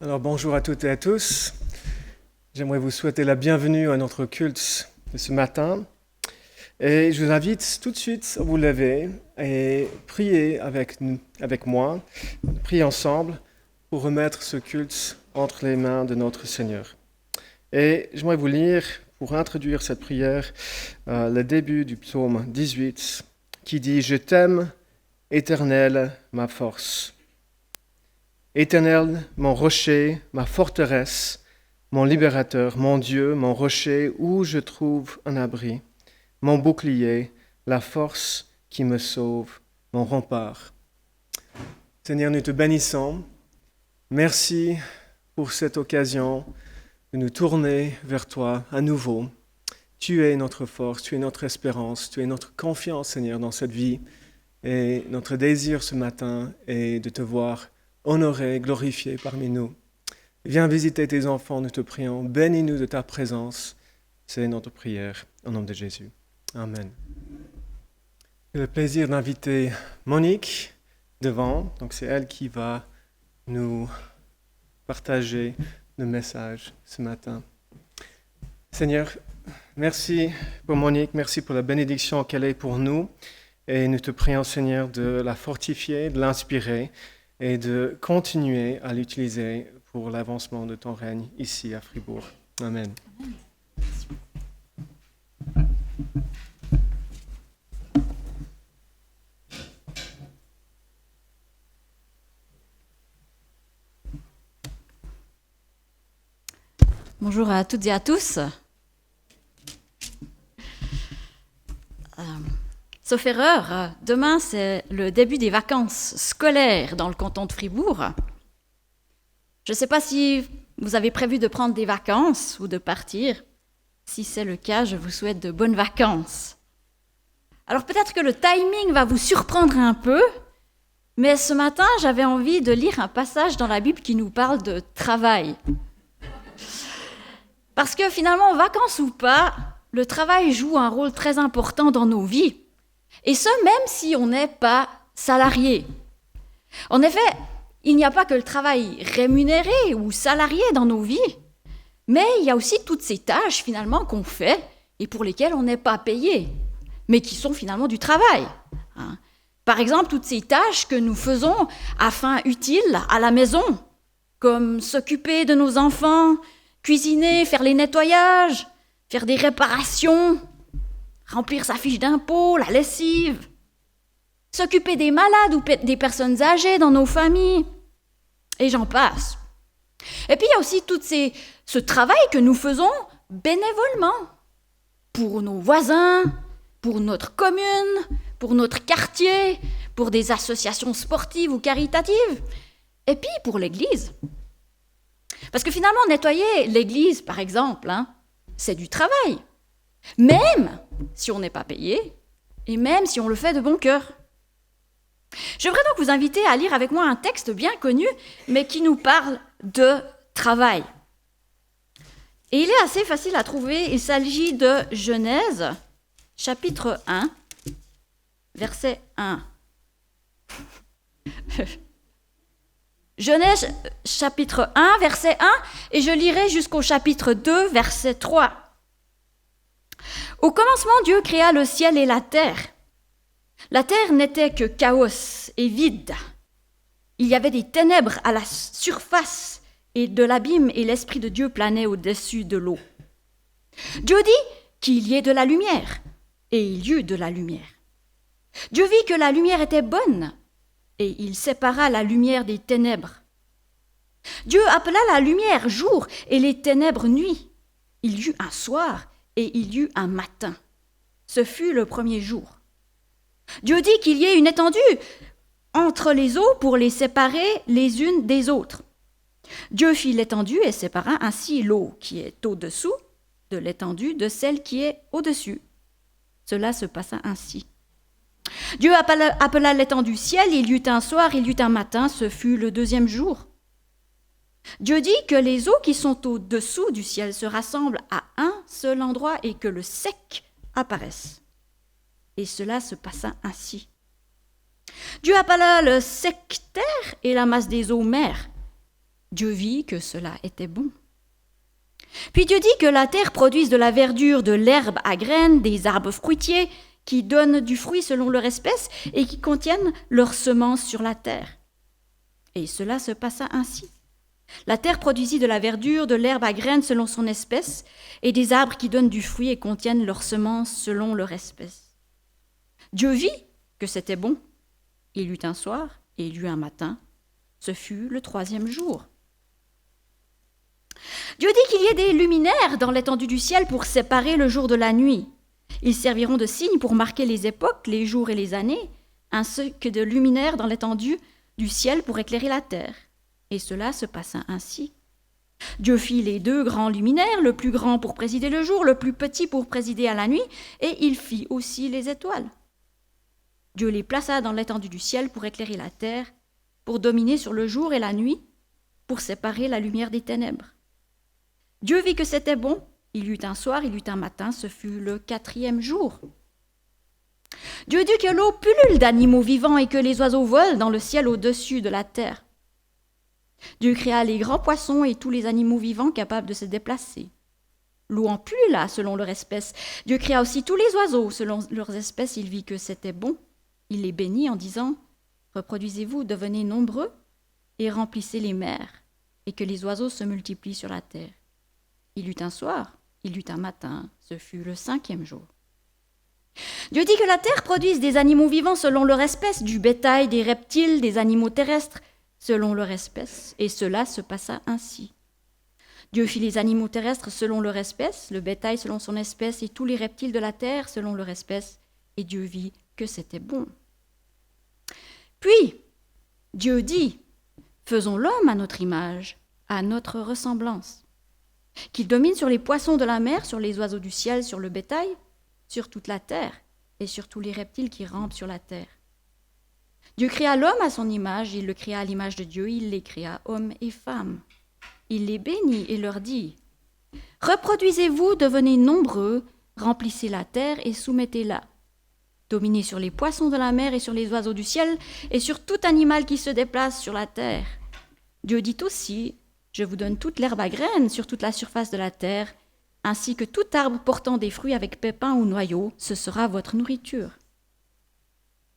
Alors bonjour à toutes et à tous. J'aimerais vous souhaiter la bienvenue à notre culte de ce matin. Et je vous invite tout de suite à vous lever et prier avec moi, prier ensemble pour remettre ce culte entre les mains de notre Seigneur. Et j'aimerais vous lire, pour introduire cette prière, le début du psaume 18 qui dit « Je t'aime, Éternel, ma force ». Éternel, mon rocher, ma forteresse, mon libérateur, mon Dieu, mon rocher où je trouve un abri, mon bouclier, la force qui me sauve, mon rempart. Seigneur, nous te bénissons. Merci pour cette occasion de nous tourner vers toi à nouveau. Tu es notre force, tu es notre espérance, tu es notre confiance, Seigneur, dans cette vie. Et notre désir ce matin est de te voir honoré, glorifié parmi nous. Viens visiter tes enfants, nous te prions. Bénis-nous de ta présence. C'est notre prière au nom de Jésus. Amen. J'ai le plaisir d'inviter Monique devant. Donc c'est elle qui va nous partager le message ce matin. Seigneur, merci pour Monique, merci pour la bénédiction qu'elle est pour nous. Et nous te prions, Seigneur, de la fortifier, de l'inspirer et de continuer à l'utiliser pour l'avancement de ton règne ici à Fribourg. Amen. Bonjour à toutes et à tous. Sauf erreur, demain c'est le début des vacances scolaires dans le canton de Fribourg. Je ne sais pas si vous avez prévu de prendre des vacances ou de partir. Si c'est le cas, je vous souhaite de bonnes vacances. Alors peut-être que le timing va vous surprendre un peu, mais ce matin j'avais envie de lire un passage dans la Bible qui nous parle de travail. Parce que finalement, vacances ou pas, le travail joue un rôle très important dans nos vies. Et ce, même si on n'est pas salarié. En effet, il n'y a pas que le travail rémunéré ou salarié dans nos vies, mais il y a aussi toutes ces tâches finalement qu'on fait et pour lesquelles on n'est pas payé, mais qui sont finalement du travail. Par exemple, toutes ces tâches que nous faisons à fin utile à la maison, comme s'occuper de nos enfants, cuisiner, faire les nettoyages, faire des réparations, remplir sa fiche d'impôt, la lessive, s'occuper des malades ou des personnes âgées dans nos familles, et j'en passe. Et puis il y a aussi ce travail que nous faisons bénévolement pour nos voisins, pour notre commune, pour notre quartier, pour des associations sportives ou caritatives, et puis pour l'Église. Parce que finalement, nettoyer l'église, par exemple, c'est du travail. Même si on n'est pas payé, et même si on le fait de bon cœur. J'aimerais donc vous inviter à lire avec moi un texte bien connu, mais qui nous parle de travail. Et il est assez facile à trouver. Il s'agit de Genèse, chapitre 1, verset 1. Genèse chapitre 1, verset 1, et je lirai jusqu'au chapitre 2, verset 3. Au commencement, Dieu créa le ciel et la terre. La terre n'était que chaos et vide. Il y avait des ténèbres à la surface et de l'abîme, et l'Esprit de Dieu planait au-dessus de l'eau. Dieu dit qu'il y ait de la lumière, et il y eut de la lumière. Dieu vit que la lumière était bonne, et il sépara la lumière des ténèbres. Dieu appela la lumière jour et les ténèbres nuit. Il y eut un soir et il y eut un matin. Ce fut le premier jour. Dieu dit qu'il y ait une étendue entre les eaux pour les séparer les unes des autres. Dieu fit l'étendue et sépara ainsi l'eau qui est au-dessous de l'étendue de celle qui est au-dessus. Cela se passa ainsi. Dieu appela l'étendue ciel, il y eut un soir, il y eut un matin, ce fut le deuxième jour. Dieu dit que les eaux qui sont au-dessous du ciel se rassemblent à un seul endroit et que le sec apparaisse. Et cela se passa ainsi. Dieu appela le sec terre et la masse des eaux mer. Dieu vit que cela était bon. Puis Dieu dit que la terre produise de la verdure, de l'herbe à graines, des arbres fruitiers qui donnent du fruit selon leur espèce et qui contiennent leurs semences sur la terre. Et cela se passa ainsi. La terre produisit de la verdure, de l'herbe à graines selon son espèce, et des arbres qui donnent du fruit et contiennent leurs semences selon leur espèce. Dieu vit que c'était bon. Il y eut un soir et il y eut un matin. Ce fut le 3e jour. Dieu dit qu'il y ait des luminaires dans l'étendue du ciel pour séparer le jour de la nuit. Ils serviront de signes pour marquer les époques, les jours et les années, ainsi que de luminaires dans l'étendue du ciel pour éclairer la terre. Et cela se passa ainsi. Dieu fit les 2 grands luminaires, le plus grand pour présider le jour, le plus petit pour présider à la nuit, et il fit aussi les étoiles. Dieu les plaça dans l'étendue du ciel pour éclairer la terre, pour dominer sur le jour et la nuit, pour séparer la lumière des ténèbres. Dieu vit que c'était bon. Il y eut un soir, il y eut un matin, ce fut le 4e jour. Dieu dit que l'eau pullule d'animaux vivants et que les oiseaux volent dans le ciel au-dessus de la terre. Dieu créa les grands poissons et tous les animaux vivants capables de se déplacer. L'eau en pullula selon leur espèce. Dieu créa aussi tous les oiseaux selon leurs espèces. Il vit que c'était bon. Il les bénit en disant « Reproduisez-vous, devenez nombreux et remplissez les mers, et que les oiseaux se multiplient sur la terre. » Il y eut un soir, il y eut un matin, ce fut le 5e jour. Dieu dit que la terre produise des animaux vivants selon leur espèce, du bétail, des reptiles, des animaux terrestres selon leur espèce, et cela se passa ainsi. Dieu fit les animaux terrestres selon leur espèce, le bétail selon son espèce, et tous les reptiles de la terre selon leur espèce, et Dieu vit que c'était bon. Puis, Dieu dit, « Faisons l'homme à notre image, à notre ressemblance. » Qu'il domine sur les poissons de la mer, sur les oiseaux du ciel, sur le bétail, sur toute la terre et sur tous les reptiles qui rampent sur la terre. Dieu créa l'homme à son image, il le créa à l'image de Dieu, il les créa hommes et femmes. Il les bénit et leur dit « Reproduisez-vous, devenez nombreux, remplissez la terre et soumettez-la. Dominez sur les poissons de la mer et sur les oiseaux du ciel et sur tout animal qui se déplace sur la terre. » Dieu dit aussi « Je vous donne toute l'herbe à graines sur toute la surface de la terre, ainsi que tout arbre portant des fruits avec pépins ou noyaux, ce sera votre nourriture.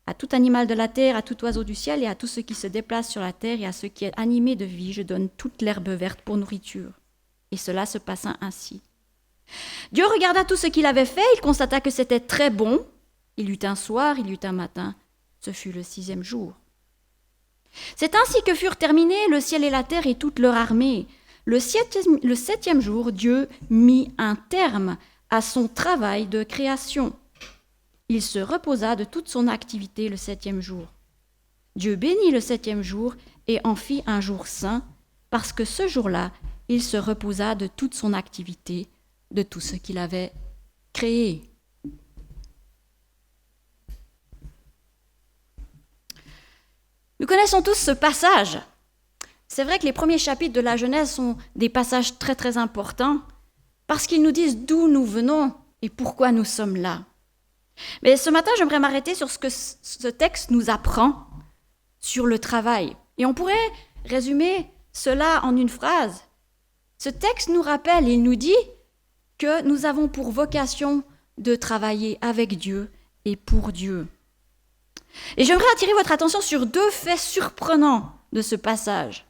À tout animal de la terre, à tout oiseau du ciel et à tout ce qui se déplace sur la terre et à ce qui est animé de vie, je donne toute l'herbe verte pour nourriture. » Et cela se passa ainsi. Dieu regarda tout ce qu'il avait fait, il constata que c'était très bon. Il y eut un soir, il y eut un matin, ce fut le 6e jour. C'est ainsi que furent terminés le ciel et la terre et toute leur armée. Le 7e jour, Dieu mit un terme à son travail de création. Il se reposa de toute son activité le 7e jour. Dieu bénit le 7e jour et en fit un jour saint, parce que ce jour-là, il se reposa de toute son activité, de tout ce qu'il avait créé. Nous connaissons tous ce passage. C'est vrai que les premiers chapitres de la Genèse sont des passages très très importants parce qu'ils nous disent d'où nous venons et pourquoi nous sommes là. Mais ce matin, j'aimerais m'arrêter sur ce que ce texte nous apprend sur le travail. Et on pourrait résumer cela en une phrase. Ce texte nous rappelle, il nous dit que nous avons pour vocation de travailler avec Dieu et pour Dieu. Et j'aimerais attirer votre attention sur 2 faits surprenants de ce passage.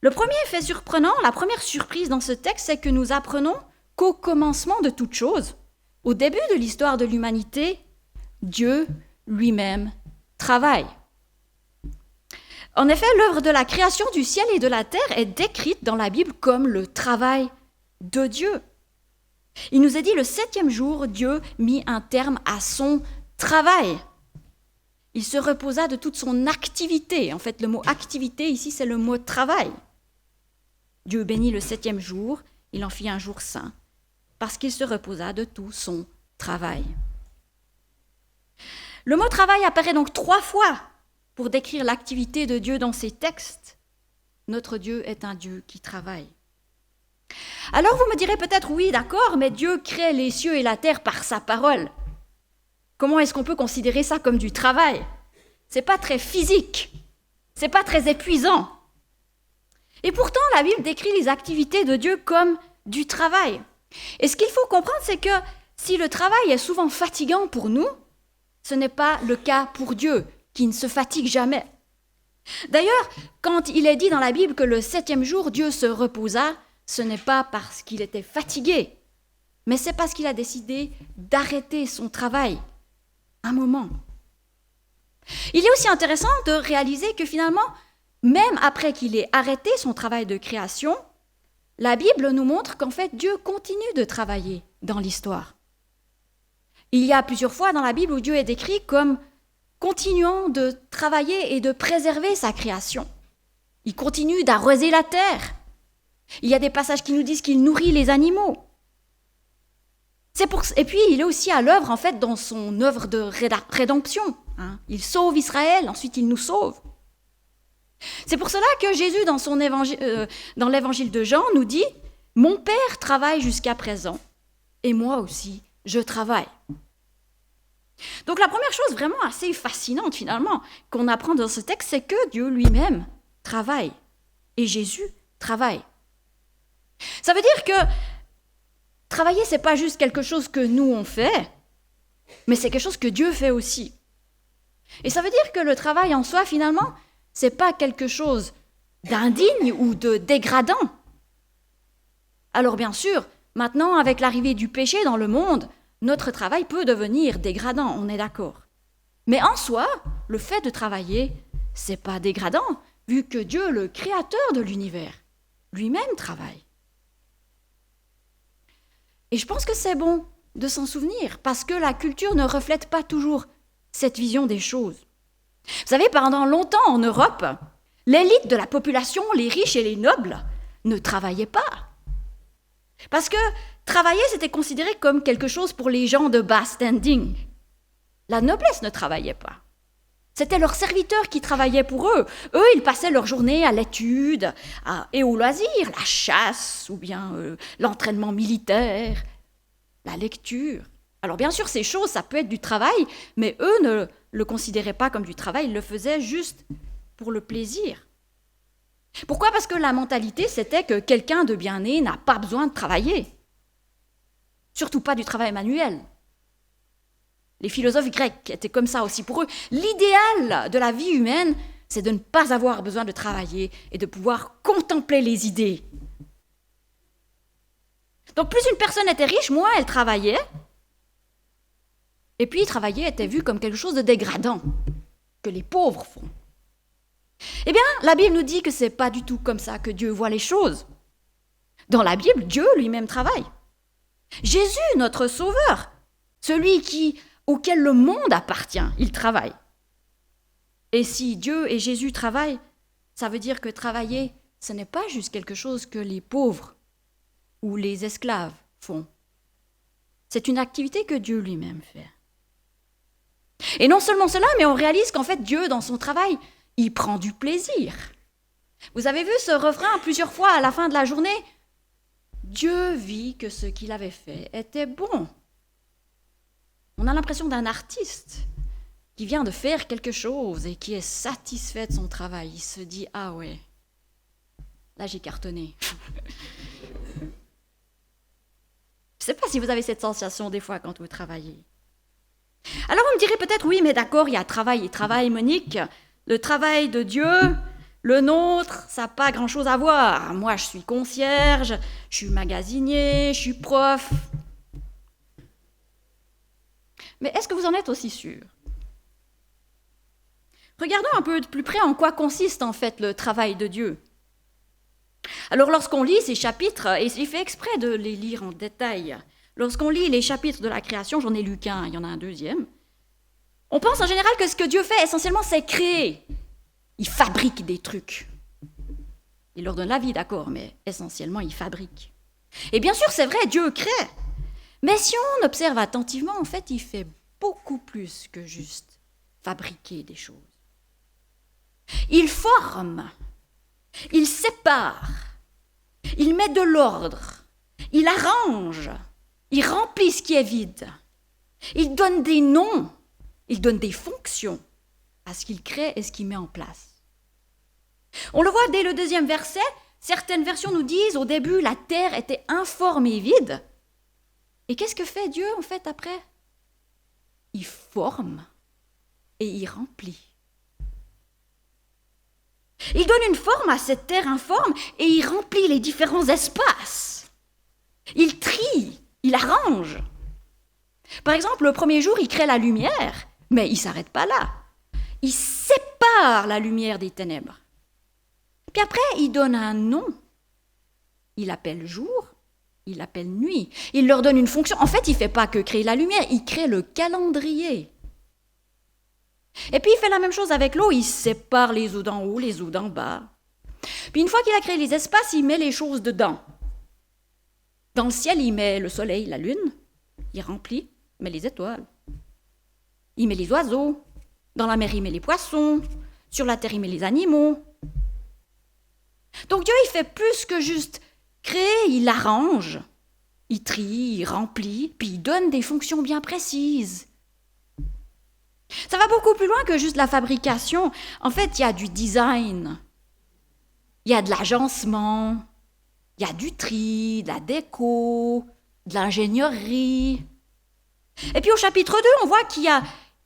Le premier fait surprenant, la première surprise dans ce texte, c'est que nous apprenons qu'au commencement de toute chose, au début de l'histoire de l'humanité, Dieu lui-même travaille. En effet, l'œuvre de la création du ciel et de la terre est décrite dans la Bible comme le travail de Dieu. Il nous est dit le 7e jour, Dieu mit un terme à son travail. Il se reposa de toute son activité. En fait, le mot activité ici, c'est le mot travail. Dieu bénit le 7e jour, il en fit un jour saint, parce qu'il se reposa de tout son travail. Le mot travail apparaît donc 3 fois pour décrire l'activité de Dieu dans ces textes. Notre Dieu est un Dieu qui travaille. Alors vous me direz peut-être, oui, d'accord, mais Dieu crée les cieux et la terre par sa parole. Comment est-ce qu'on peut considérer ça comme du travail ? C'est pas très physique, c'est pas très épuisant. Et pourtant, la Bible décrit les activités de Dieu comme du travail. Et ce qu'il faut comprendre, c'est que si le travail est souvent fatigant pour nous, ce n'est pas le cas pour Dieu, qui ne se fatigue jamais. D'ailleurs, quand il est dit dans la Bible que le 7e jour, Dieu se reposa, ce n'est pas parce qu'il était fatigué, mais c'est parce qu'il a décidé d'arrêter son travail un moment. Il est aussi intéressant de réaliser que finalement, même après qu'il ait arrêté son travail de création, la Bible nous montre qu'en fait Dieu continue de travailler dans l'histoire. Il y a plusieurs fois dans la Bible où Dieu est décrit comme continuant de travailler et de préserver sa création. Il continue d'arroser la terre. Il y a des passages qui nous disent qu'il nourrit les animaux. Et puis il est aussi à l'œuvre en fait dans son œuvre de rédemption. Il sauve Israël, ensuite il nous sauve. C'est pour cela que Jésus, dans l'évangile de Jean, nous dit « Mon Père travaille jusqu'à présent, et moi aussi, je travaille. » Donc la première chose vraiment assez fascinante finalement qu'on apprend dans ce texte, c'est que Dieu lui-même travaille, et Jésus travaille. Ça veut dire que travailler, c'est pas juste quelque chose que nous on fait, mais c'est quelque chose que Dieu fait aussi. Et ça veut dire que le travail en soi, finalement, c'est pas quelque chose d'indigne ou de dégradant. Alors bien sûr, maintenant, avec l'arrivée du péché dans le monde, notre travail peut devenir dégradant, on est d'accord. Mais en soi, le fait de travailler, c'est pas dégradant, vu que Dieu, le créateur de l'univers, lui-même travaille. Et je pense que c'est bon de s'en souvenir, parce que la culture ne reflète pas toujours cette vision des choses. Vous savez, pendant longtemps en Europe, l'élite de la population, les riches et les nobles, ne travaillaient pas. Parce que travailler, c'était considéré comme quelque chose pour les gens de bas standing. La noblesse ne travaillait pas. C'était leurs serviteurs qui travaillaient pour eux. Eux, ils passaient leur journée à l'étude et au loisir, la chasse ou bien l'entraînement militaire, la lecture. Alors bien sûr, ces choses, ça peut être du travail, mais eux ne le considéraient pas comme du travail, ils le faisaient juste pour le plaisir. Pourquoi ? Parce que la mentalité, c'était que quelqu'un de bien né n'a pas besoin de travailler. Surtout pas du travail manuel. Les philosophes grecs étaient comme ça aussi pour eux. L'idéal de la vie humaine, c'est de ne pas avoir besoin de travailler et de pouvoir contempler les idées. Donc plus une personne était riche, moins elle travaillait. Et puis travailler était vu comme quelque chose de dégradant, que les pauvres font. Eh bien, la Bible nous dit que ce n'est pas du tout comme ça que Dieu voit les choses. Dans la Bible, Dieu lui-même travaille. Jésus, notre Sauveur, celui auquel le monde appartient, il travaille. Et si Dieu et Jésus travaillent, ça veut dire que travailler, ce n'est pas juste quelque chose que les pauvres ou les esclaves font. C'est une activité que Dieu lui-même fait. Et non seulement cela, mais on réalise qu'en fait, Dieu, dans son travail, il prend du plaisir. Vous avez vu ce refrain plusieurs fois à la fin de la journée ? Dieu vit que ce qu'il avait fait était bon. On a l'impression d'un artiste qui vient de faire quelque chose et qui est satisfait de son travail. Il se dit « Ah ouais, là j'ai cartonné ». Je ne sais pas si vous avez cette sensation des fois quand vous travaillez. Alors vous me direz peut-être « Oui, mais d'accord, il y a travail et travail, Monique. Le travail de Dieu, le nôtre, ça n'a pas grand-chose à voir. Moi, je suis concierge, je suis magasinier, je suis prof. » Mais est-ce que vous en êtes aussi sûr ? Regardons un peu de plus près en quoi consiste en fait le travail de Dieu. Alors lorsqu'on lit ces chapitres, et j'ai fait exprès de les lire en détail, lorsqu'on lit les chapitres de la création, j'en ai lu qu'un, il y en a un deuxième, on pense en général que ce que Dieu fait essentiellement c'est créer. Il fabrique des trucs. Il leur donne la vie, d'accord, mais essentiellement il fabrique. Et bien sûr c'est vrai, Dieu crée. Mais si on observe attentivement, en fait, il fait beaucoup plus que juste fabriquer des choses. Il forme, il sépare, il met de l'ordre, il arrange, il remplit ce qui est vide, il donne des noms, il donne des fonctions à ce qu'il crée et ce qu'il met en place. On le voit dès le 2e verset, Certaines versions nous disent, au début, la terre était informe et vide. Et qu'est-ce que fait Dieu, en fait, après? Il forme et il remplit. Il donne une forme à cette terre informe et il remplit les différents espaces. Il trie, il arrange. Par exemple, le premier jour, il crée la lumière, mais il ne s'arrête pas là. Il sépare la lumière des ténèbres. Puis après, il donne un nom. Il appelle jour, il appelle nuit. Il leur donne une fonction. En fait, il ne fait pas que créer la lumière, il crée le calendrier. Et puis il fait la même chose avec l'eau, il sépare les eaux d'en haut, les eaux d'en bas. Puis une fois qu'il a créé les espaces, il met les choses dedans. Dans le ciel, il met le soleil, la lune, il remplit, il met les étoiles. Il met les oiseaux, dans la mer il met les poissons, sur la terre il met les animaux. Donc Dieu il fait plus que juste créer, il arrange, il trie, il remplit, puis il donne des fonctions bien précises. Ça va beaucoup plus loin que juste la fabrication. En fait, il y a du design, il y a de l'agencement, il y a du tri, de la déco, de l'ingénierie. Et puis au chapitre 2, on voit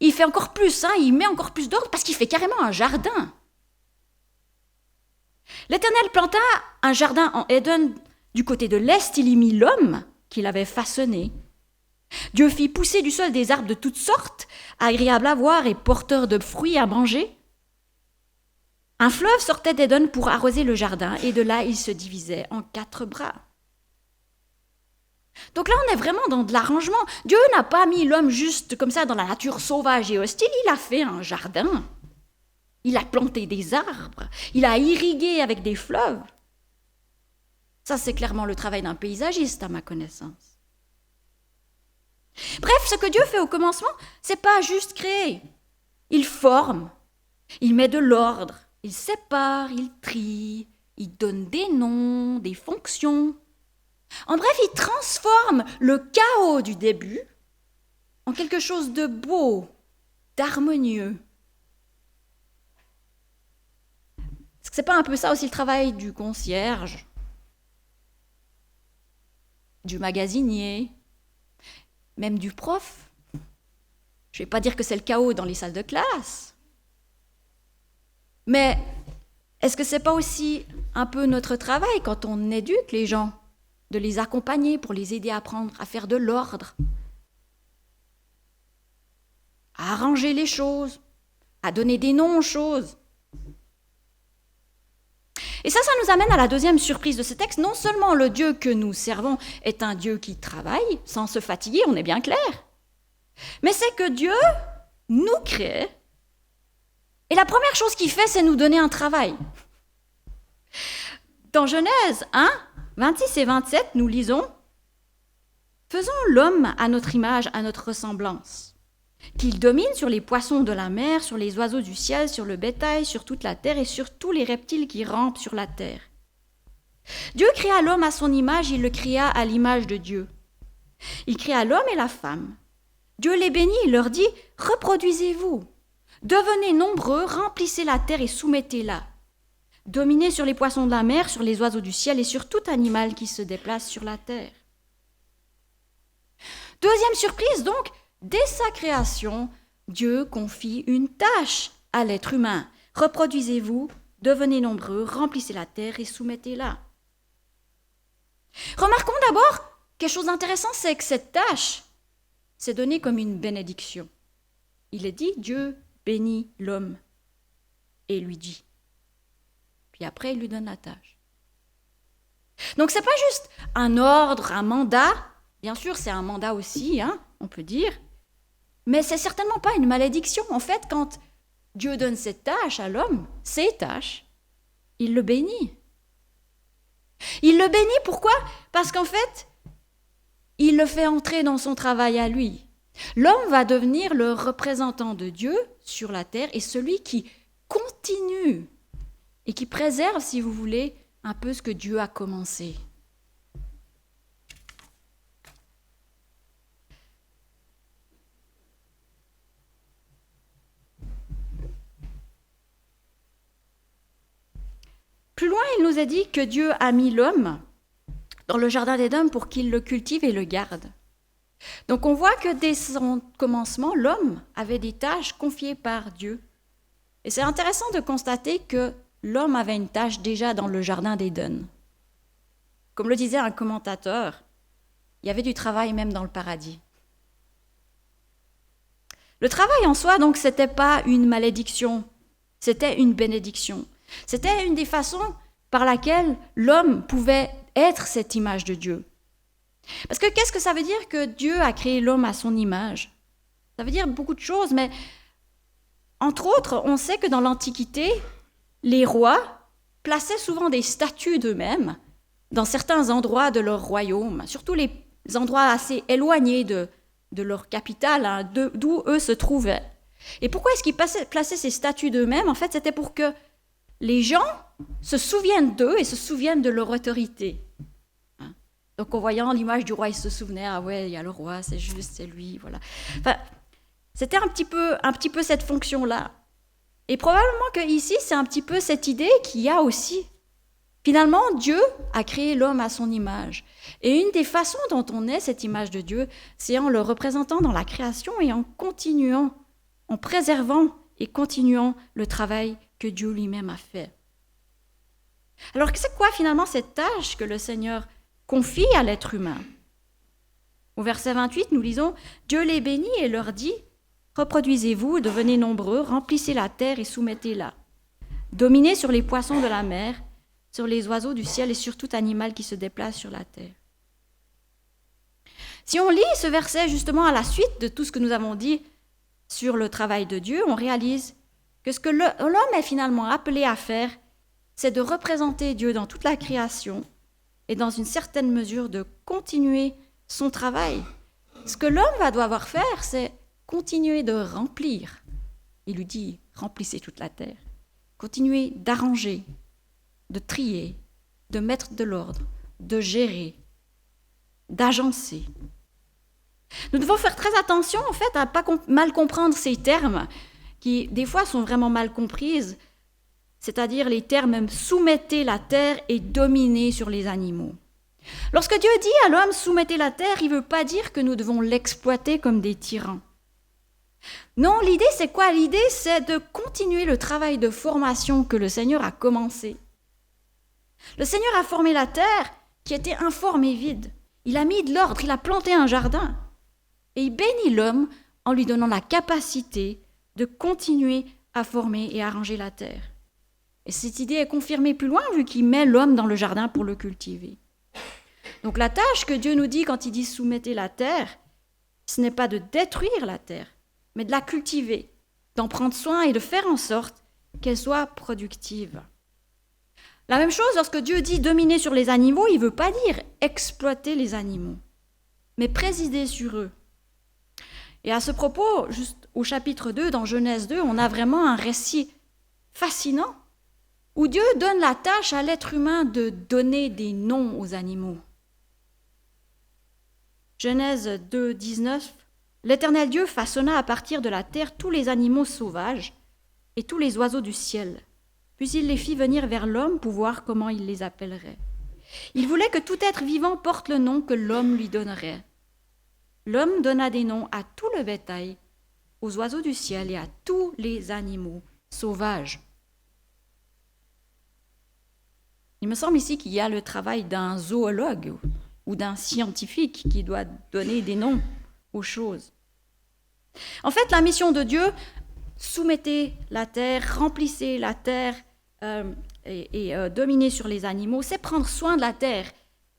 il fait encore plus, il met encore plus d'ordre parce qu'il fait carrément un jardin. L'Éternel planta un jardin en Éden du côté de l'Est, il y mit l'homme qu'il avait façonné. Dieu fit pousser du sol des arbres de toutes sortes, agréables à voir et porteurs de fruits à manger. Un fleuve sortait d'Éden pour arroser le jardin, et de là il se divisait en 4 bras. Donc là, on est vraiment dans de l'arrangement. Dieu n'a pas mis l'homme juste comme ça dans la nature sauvage et hostile, il a fait un jardin. Il a planté des arbres, il a irrigué avec des fleuves. Ça, c'est clairement le travail d'un paysagiste, à ma connaissance. Bref, ce que Dieu fait au commencement, c'est pas juste créer. Il forme, il met de l'ordre, il sépare, il trie, il donne des noms, des fonctions. En bref, il transforme le chaos du début en quelque chose de beau, d'harmonieux. Est-ce que c'est pas un peu ça aussi le travail du concierge, du magasinier, même du prof? Je ne vais pas dire que c'est le chaos dans les salles de classe. Mais est-ce que ce n'est pas aussi un peu notre travail quand on éduque les gens, de les accompagner pour les aider à apprendre à faire de l'ordre, à arranger les choses, à donner des noms aux choses? Et ça nous amène à la deuxième surprise de ce texte. Non seulement le Dieu que nous servons est un Dieu qui travaille sans se fatiguer, on est bien clair, mais c'est que Dieu nous crée, et la première chose qu'il fait, c'est nous donner un travail. Dans Genèse 1, 26 et 27, nous lisons « Faisons l'homme à notre image, à notre ressemblance, qu'il domine sur les poissons de la mer, sur les oiseaux du ciel, sur le bétail, sur toute la terre et sur tous les reptiles qui rampent sur la terre. » Dieu créa l'homme à son image, il le créa à l'image de Dieu. Il créa l'homme et la femme. Dieu les bénit, il leur dit « Reproduisez-vous, devenez nombreux, remplissez la terre et soumettez-la. Dominez sur les poissons de la mer, sur les oiseaux du ciel et sur tout animal qui se déplace sur la terre. » Deuxième surprise donc, dès sa création, Dieu confie une tâche à l'être humain. Reproduisez-vous, devenez nombreux, remplissez la terre et soumettez-la. Remarquons d'abord quelque chose d'intéressant, c'est que cette tâche, c'est donné comme une bénédiction. Il est dit, Dieu bénit l'homme et lui dit. Puis après, il lui donne la tâche. Donc, ce n'est pas juste un ordre, un mandat. Bien sûr, c'est un mandat aussi, on peut dire. Mais ce n'est certainement pas une malédiction. En fait, quand Dieu donne cette tâche à l'homme, ces tâches, il le bénit. Il le bénit, pourquoi? Parce qu'en fait, il le fait entrer dans son travail à lui. L'homme va devenir le représentant de Dieu sur la terre et celui qui continue et qui préserve, si vous voulez, un peu ce que Dieu a commencé. Plus loin, il nous a dit que Dieu a mis l'homme dans le jardin d'Éden pour qu'il le cultive et le garde. Donc on voit que dès son commencement, l'homme avait des tâches confiées par Dieu. Et c'est intéressant de constater que l'homme avait une tâche déjà dans le jardin d'Éden. Comme le disait un commentateur, il y avait du travail même dans le paradis. Le travail en soi, donc, ce n'était pas une malédiction, c'était une bénédiction. C'était une des façons par laquelle l'homme pouvait être cette image de Dieu. Parce que qu'est-ce que ça veut dire que Dieu a créé l'homme à son image? Ça veut dire beaucoup de choses, mais entre autres, on sait que dans l'Antiquité, les rois plaçaient souvent des statues d'eux-mêmes dans certains endroits de leur royaume, surtout les endroits assez éloignés de leur capitale, d'où eux se trouvaient. Et pourquoi est-ce qu'ils plaçaient ces statues d'eux-mêmes? En fait, c'était pour que les gens se souviennent d'eux et se souviennent de leur autorité. Donc, en voyant l'image du roi, ils se souvenaient, ah ouais, il y a le roi, c'est juste, c'est lui, voilà. Enfin, c'était un petit peu cette fonction-là. Et probablement qu'ici, c'est un petit peu cette idée qu'il y a aussi. Finalement, Dieu a créé l'homme à son image. Et une des façons dont on est cette image de Dieu, c'est en le représentant dans la création et en continuant, en préservant et continuant le travail que Dieu lui-même a fait. Alors, c'est quoi finalement cette tâche que le Seigneur confie à l'être humain? Au verset 28, nous lisons « Dieu les bénit et leur dit « Reproduisez-vous, devenez nombreux, remplissez la terre et soumettez-la. Dominez sur les poissons de la mer, sur les oiseaux du ciel et sur tout animal qui se déplace sur la terre. » Si on lit ce verset justement à la suite de tout ce que nous avons dit sur le travail de Dieu, on réalise que ce que l'homme est finalement appelé à faire, c'est de représenter Dieu dans toute la création et dans une certaine mesure de continuer son travail. Ce que l'homme va devoir faire, c'est continuer de remplir. Il lui dit, remplissez toute la terre. Continuez d'arranger, de trier, de mettre de l'ordre, de gérer, d'agencer. Nous devons faire très attention, en fait, à ne pas mal comprendre ces termes qui, des fois, sont vraiment mal comprises, c'est-à-dire les termes « soumettez la terre » et « dominez sur les animaux ». Lorsque Dieu dit à l'homme « soumettez la terre », il ne veut pas dire que nous devons l'exploiter comme des tyrans. Non, l'idée, c'est quoi? L'idée, c'est de continuer le travail de formation que le Seigneur a commencé. Le Seigneur a formé la terre qui était informe et vide. Il a mis de l'ordre, il a planté un jardin. Et il bénit l'homme en lui donnant la capacité de continuer à former et arranger la terre. Et cette idée est confirmée plus loin vu qu'il met l'homme dans le jardin pour le cultiver. Donc la tâche que Dieu nous dit quand il dit « soumettez la terre », ce n'est pas de détruire la terre, mais de la cultiver, d'en prendre soin et de faire en sorte qu'elle soit productive. La même chose, lorsque Dieu dit « dominer sur les animaux », il ne veut pas dire exploiter les animaux, mais présider sur eux. Et à ce propos, juste au chapitre 2, dans Genèse 2, on a vraiment un récit fascinant où Dieu donne la tâche à l'être humain de donner des noms aux animaux. Genèse 2, 19, « L'Éternel Dieu façonna à partir de la terre tous les animaux sauvages et tous les oiseaux du ciel. Puis il les fit venir vers l'homme pour voir comment il les appellerait. Il voulait que tout être vivant porte le nom que l'homme lui donnerait. L'homme donna des noms à tout le bétail, aux oiseaux du ciel et à tous les animaux sauvages. » Il me semble ici qu'il y a le travail d'un zoologue ou d'un scientifique qui doit donner des noms aux choses. En fait, la mission de Dieu, soumettez la terre, remplissez la terre et dominez sur les animaux, c'est prendre soin de la terre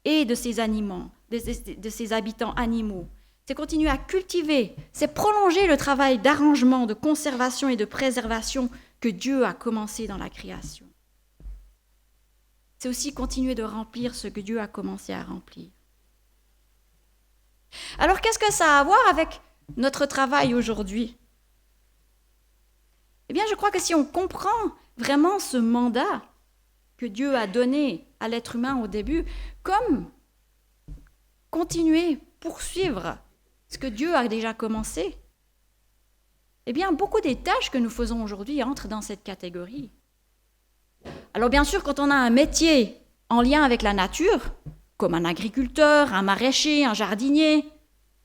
et de ses animaux, de ses habitants animaux. C'est continuer à cultiver, c'est prolonger le travail d'arrangement, de conservation et de préservation que Dieu a commencé dans la création. C'est aussi continuer de remplir ce que Dieu a commencé à remplir. Alors, qu'est-ce que ça a à voir avec notre travail aujourd'hui? Eh bien, je crois que si on comprend vraiment ce mandat que Dieu a donné à l'être humain au début, comme continuer, poursuivre ce que Dieu a déjà commencé, eh bien, beaucoup des tâches que nous faisons aujourd'hui entrent dans cette catégorie. Alors bien sûr, quand on a un métier en lien avec la nature, comme un agriculteur, un maraîcher, un jardinier,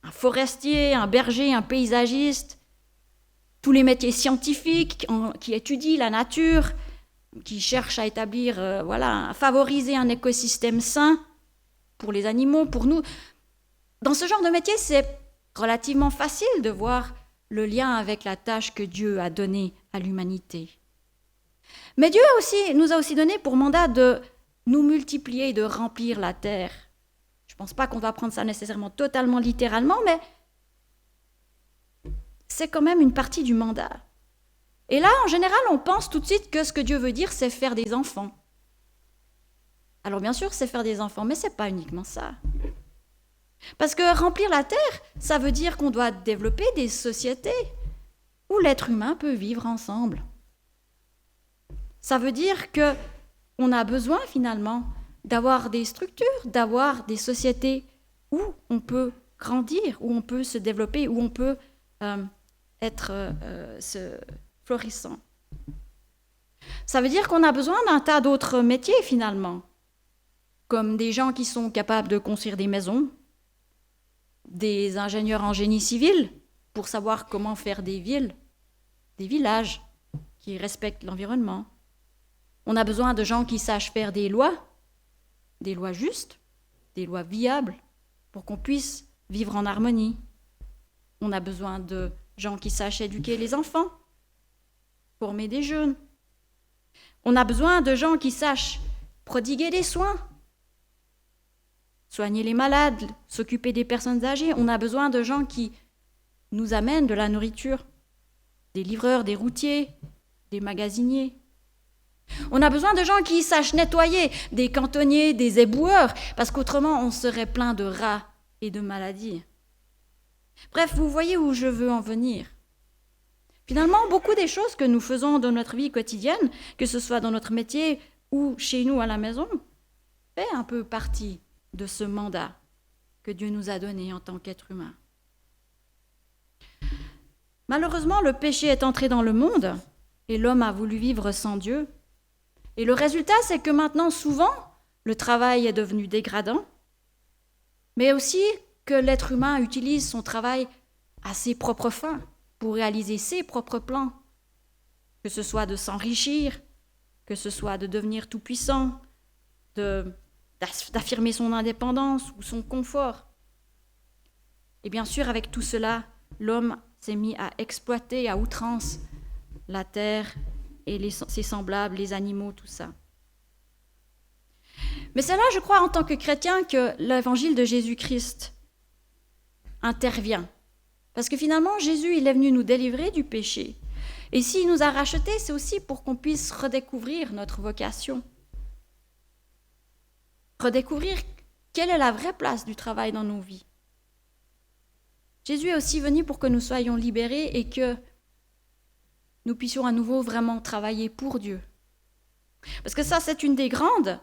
un forestier, un berger, un paysagiste, tous les métiers scientifiques qui étudient la nature, qui cherchent à établir, à favoriser un écosystème sain pour les animaux, pour nous. Dans ce genre de métier, c'est relativement facile de voir le lien avec la tâche que Dieu a donnée à l'humanité. Mais Dieu nous a aussi donné pour mandat de nous multiplier et de remplir la terre. Je ne pense pas qu'on va prendre ça nécessairement totalement littéralement, mais c'est quand même une partie du mandat. Et là, en général, on pense tout de suite que ce que Dieu veut dire, c'est faire des enfants. Alors bien sûr, c'est faire des enfants, mais ce n'est pas uniquement ça. Parce que remplir la terre, ça veut dire qu'on doit développer des sociétés où l'être humain peut vivre ensemble. Ça veut dire qu'on a besoin finalement d'avoir des structures, d'avoir des sociétés où on peut grandir, où on peut se développer, où on peut être florissant. Ça veut dire qu'on a besoin d'un tas d'autres métiers finalement, comme des gens qui sont capables de construire des maisons, des ingénieurs en génie civil pour savoir comment faire des villes, des villages qui respectent l'environnement. On a besoin de gens qui sachent faire des lois justes, des lois viables, pour qu'on puisse vivre en harmonie. On a besoin de gens qui sachent éduquer les enfants, former des jeunes. On a besoin de gens qui sachent prodiguer des soins, soigner les malades, s'occuper des personnes âgées. On a besoin de gens qui nous amènent de la nourriture, des livreurs, des routiers, des magasiniers. On a besoin de gens qui sachent nettoyer, des cantonniers, des éboueurs, parce qu'autrement on serait plein de rats et de maladies. Bref, vous voyez où je veux en venir. Finalement, beaucoup des choses que nous faisons dans notre vie quotidienne, que ce soit dans notre métier ou chez nous à la maison, fait un peu partie de ce mandat que Dieu nous a donné en tant qu'être humain. Malheureusement, le péché est entré dans le monde et l'homme a voulu vivre sans Dieu. Et le résultat, c'est que maintenant, souvent, le travail est devenu dégradant, mais aussi que l'être humain utilise son travail à ses propres fins, pour réaliser ses propres plans, que ce soit de s'enrichir, que ce soit de devenir tout-puissant, d'affirmer son indépendance ou son confort. Et bien sûr, avec tout cela, l'homme s'est mis à exploiter à outrance la terre et ses semblables, les animaux, tout ça. Mais c'est là, je crois, en tant que chrétien, que l'évangile de Jésus-Christ intervient. Parce que finalement, Jésus, il est venu nous délivrer du péché. Et s'il nous a rachetés, c'est aussi pour qu'on puisse redécouvrir notre vocation. Redécouvrir quelle est la vraie place du travail dans nos vies. Jésus est aussi venu pour que nous soyons libérés et que nous puissions à nouveau vraiment travailler pour Dieu. Parce que ça, c'est une des grandes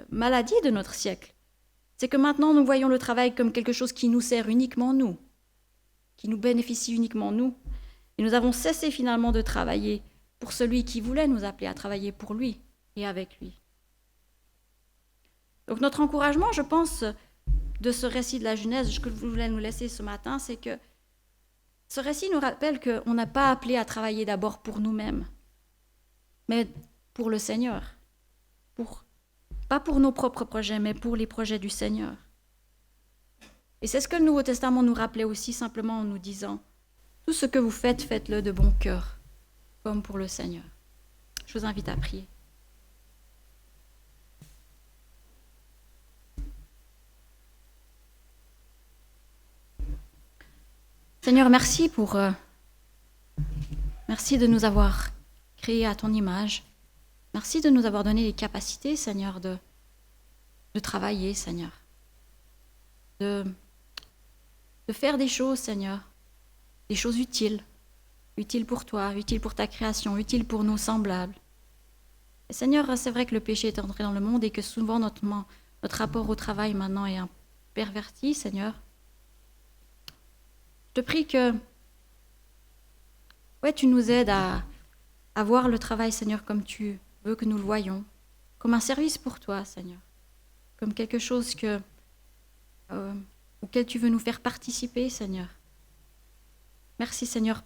maladies de notre siècle. C'est que maintenant, nous voyons le travail comme quelque chose qui nous sert uniquement nous, qui nous bénéficie uniquement nous. Et nous avons cessé finalement de travailler pour celui qui voulait nous appeler à travailler pour lui et avec lui. Donc notre encouragement, je pense, de ce récit de la Genèse que je voulais nous laisser ce matin, c'est que ce récit nous rappelle qu'on n'a pas appelé à travailler d'abord pour nous-mêmes, mais pour le Seigneur, pas pour nos propres projets, mais pour les projets du Seigneur. Et c'est ce que le Nouveau Testament nous rappelait aussi, simplement en nous disant « Tout ce que vous faites, faites-le de bon cœur, comme pour le Seigneur. » Je vous invite à prier. Seigneur, merci de nous avoir créés à ton image. Merci de nous avoir donné les capacités, Seigneur, de travailler, Seigneur. De faire des choses, Seigneur, des choses utiles pour toi, utiles pour ta création, utiles pour nos semblables. Et Seigneur, c'est vrai que le péché est entré dans le monde et que souvent notre rapport au travail maintenant est perverti, Seigneur. Je te prie que tu nous aides à à voir le travail, Seigneur, comme tu veux que nous le voyons, comme un service pour toi, Seigneur, comme quelque chose auquel tu veux nous faire participer, Seigneur. Merci, Seigneur,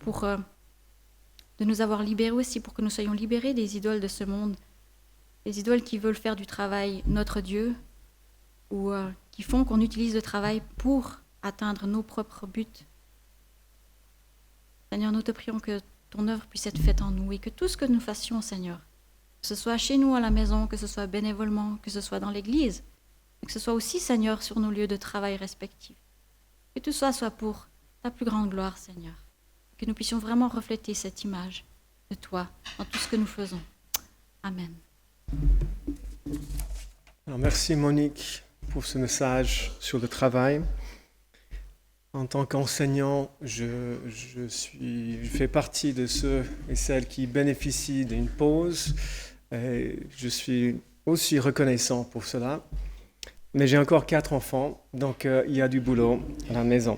de nous avoir libérés aussi, pour que nous soyons libérés des idoles de ce monde, des idoles qui veulent faire du travail notre Dieu, ou qui font qu'on utilise le travail pour atteindre nos propres buts. Seigneur, nous te prions que ton œuvre puisse être faite en nous et que tout ce que nous fassions, Seigneur, que ce soit chez nous à la maison, que ce soit bénévolement, que ce soit dans l'Église, que ce soit aussi, Seigneur, sur nos lieux de travail respectifs. Que tout ça soit pour ta plus grande gloire, Seigneur. Que nous puissions vraiment refléter cette image de toi dans tout ce que nous faisons. Amen. Alors, merci Monique pour ce message sur le travail. En tant qu'enseignant, je fais partie de ceux et celles qui bénéficient d'une pause. Et je suis aussi reconnaissant pour cela. Mais j'ai encore 4 enfants, donc il y a du boulot à la maison.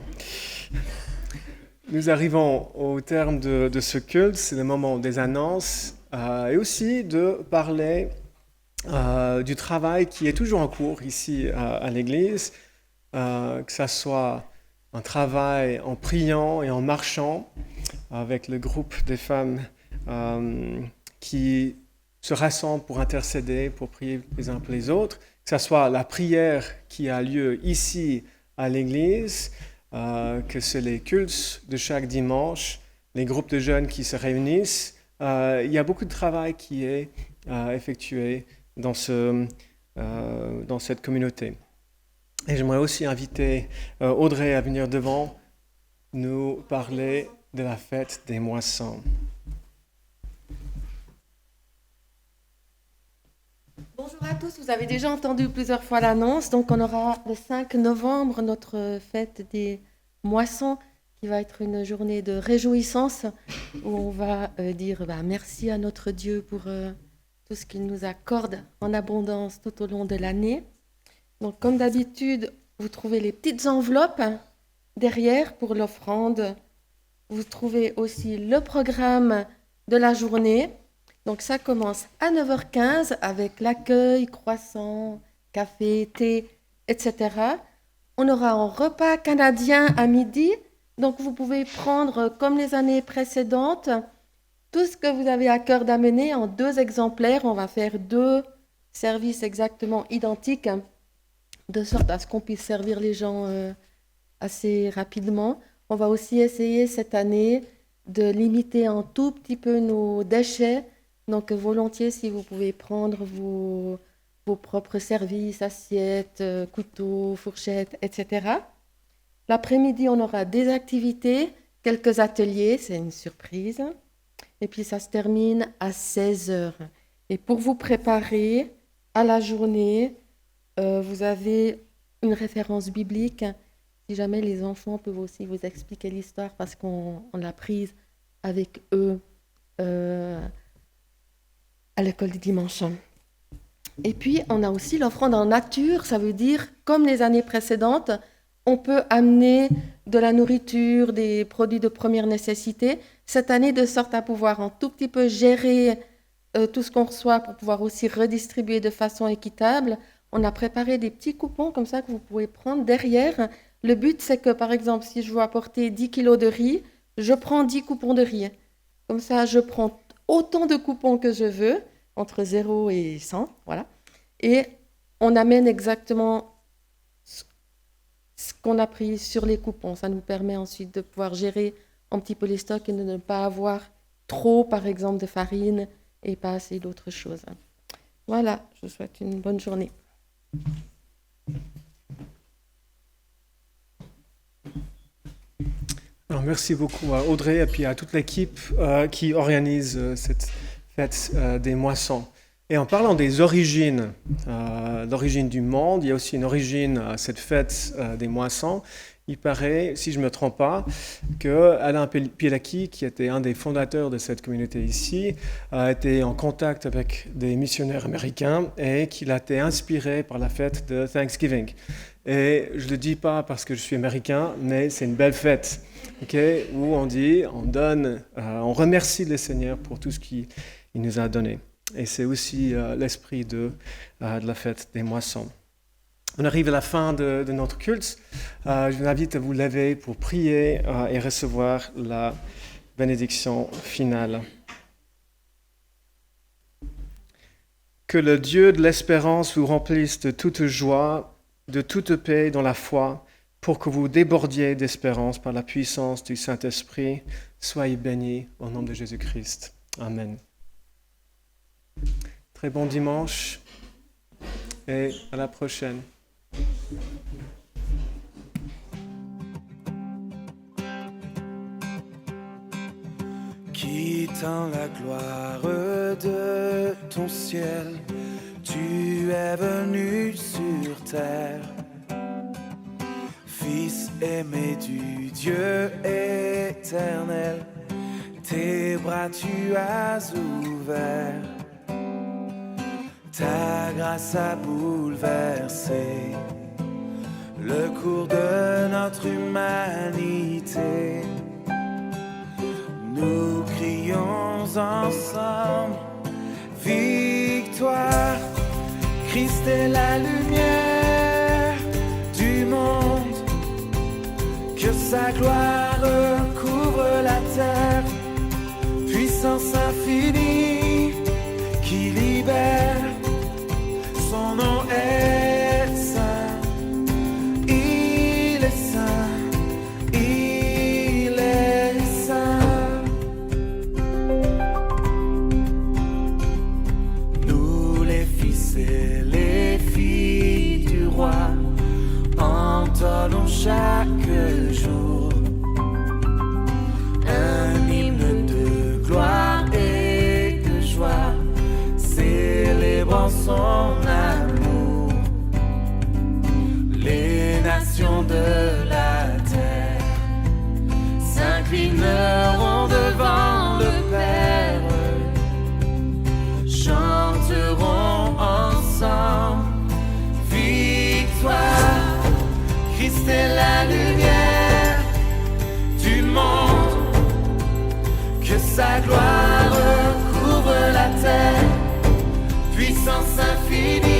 Nous arrivons au terme de ce culte, c'est le moment des annonces et aussi de parler du travail qui est toujours en cours ici à l'église, que ce soit un travail en priant et en marchant avec le groupe des femmes qui se rassemblent pour intercéder, pour prier les uns pour les autres, que ce soit la prière qui a lieu ici à l'église, que c'est les cultes de chaque dimanche, les groupes de jeunes qui se réunissent. Il y a beaucoup de travail qui est effectué dans cette communauté. Et j'aimerais aussi inviter Audrey à venir devant nous parler de la fête des moissons. Bonjour à tous, vous avez déjà entendu plusieurs fois l'annonce. Donc on aura le 5 novembre notre fête des moissons qui va être une journée de réjouissance où on va dire merci à notre Dieu pour tout ce qu'il nous accorde en abondance tout au long de l'année. Donc comme d'habitude, vous trouvez les petites enveloppes derrière pour l'offrande. Vous trouvez aussi le programme de la journée. Donc ça commence à 9h15 avec l'accueil, croissant, café, thé, etc. On aura un repas canadien à midi. Donc vous pouvez prendre, comme les années précédentes, tout ce que vous avez à cœur d'amener en 2 exemplaires. On va faire 2 services exactement identiques, de sorte à ce qu'on puisse servir les gens assez rapidement. On va aussi essayer cette année de limiter un tout petit peu nos déchets. Donc volontiers, si vous pouvez prendre vos propres services, assiettes, couteaux, fourchettes, etc. L'après-midi, on aura des activités, quelques ateliers, c'est une surprise. Et puis ça se termine à 16h. Et pour vous préparer à la journée, vous avez une référence biblique. Si jamais les enfants peuvent aussi vous expliquer l'histoire parce qu'on l'a prise avec eux à l'école du dimanche. Et puis, on a aussi l'offrande en nature. Ça veut dire, comme les années précédentes, on peut amener de la nourriture, des produits de première nécessité. Cette année, de sorte à pouvoir un tout petit peu gérer tout ce qu'on reçoit pour pouvoir aussi redistribuer de façon équitable. On a préparé des petits coupons comme ça que vous pouvez prendre derrière. Le but, c'est que, par exemple, si je veux apporter 10 kilos de riz, je prends 10 coupons de riz. Comme ça, je prends autant de coupons que je veux, entre 0 et 100, voilà. Et on amène exactement ce qu'on a pris sur les coupons. Ça nous permet ensuite de pouvoir gérer un petit peu les stocks et de ne pas avoir trop, par exemple, de farine et pas assez d'autres choses. Voilà, je vous souhaite une bonne journée. Alors, merci beaucoup à Audrey et puis à toute l'équipe qui organise cette fête des moissons. Et en parlant des origines, l'origine du monde, il y a aussi une origine à cette fête des moissons. Il paraît, si je ne me trompe pas, que Alain Pielaki, qui était un des fondateurs de cette communauté ici, a été en contact avec des missionnaires américains et qu'il a été inspiré par la fête de Thanksgiving. Et je ne le dis pas parce que je suis américain, mais c'est une belle fête, où on dit, on donne, on remercie le Seigneur pour tout ce qu'il nous a donné. Et c'est aussi l'esprit de la fête des moissons. On arrive à la fin de notre culte. Je vous invite à vous lever pour prier et recevoir la bénédiction finale. Que le Dieu de l'espérance vous remplisse de toute joie, de toute paix dans la foi, pour que vous débordiez d'espérance par la puissance du Saint-Esprit. Soyez bénis au nom de Jésus-Christ. Amen. Très bon dimanche et à la prochaine. Quittant la gloire de ton ciel, tu es venu sur terre. Fils aimé du Dieu éternel, tes bras tu as ouverts. Ta grâce a bouleversé le cours de notre humanité. Nous crions ensemble victoire. Christ est la lumière du monde. Que sa gloire couvre la terre. Puissance infinie qui libère. Son nom est saint. Il est saint. Il est saint. Nous les fils et les filles du roi entonnons chaque jour un hymne de gloire et de joie, célébrant son amour. Les nations de la terre s'inclineront devant le Père, chanteront ensemble victoire. Christ est la lumière du monde, que sa gloire couvre la terre, puissance infinie.